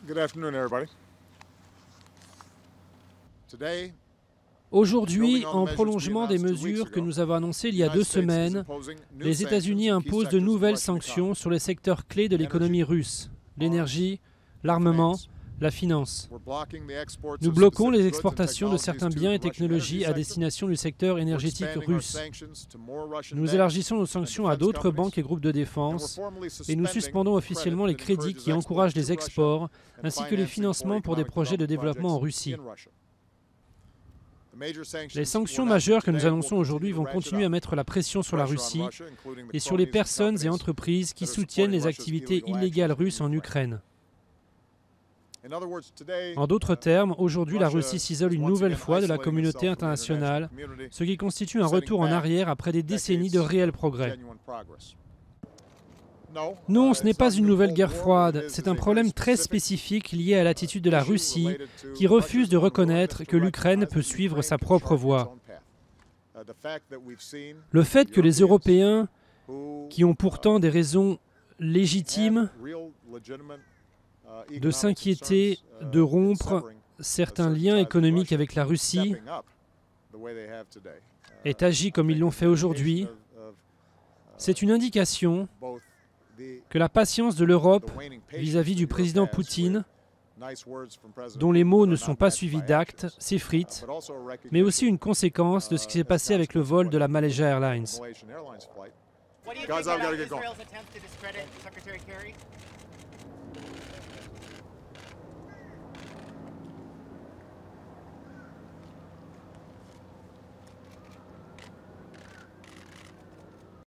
Good afternoon, everybody. Today, Aujourd'hui, en prolongement des mesures que nous avons annoncées il y a 2 semaines, les États-Unis imposent de nouvelles sanctions sur les secteurs clés de l'économie russe, l'énergie, l'armement, la finance. Nous bloquons les exportations de certains biens et technologies à destination du secteur énergétique russe. Nous élargissons nos sanctions à d'autres banques et groupes de défense et nous suspendons officiellement les crédits qui encouragent les exports ainsi que les financements pour des projets de développement en Russie. Les sanctions majeures que nous annonçons aujourd'hui vont continuer à mettre la pression sur la Russie et sur les personnes et entreprises qui soutiennent les activités illégales russes en Ukraine. En d'autres termes, aujourd'hui la Russie s'isole une nouvelle fois de la communauté internationale, ce qui constitue un retour en arrière après des décennies de réels progrès. Non, ce n'est pas une nouvelle guerre froide, c'est un problème très spécifique lié à l'attitude de la Russie qui refuse de reconnaître que l'Ukraine peut suivre sa propre voie. Le fait que les Européens, qui ont pourtant des raisons légitimes de s'inquiéter de rompre certains liens économiques avec la Russie, aient agi comme ils l'ont fait aujourd'hui, c'est une indication que la patience de l'Europe vis-à-vis du président Poutine, dont les mots ne sont pas suivis d'actes, s'effrite, mais aussi une conséquence de ce qui s'est passé avec le vol de la Malaysia Airlines.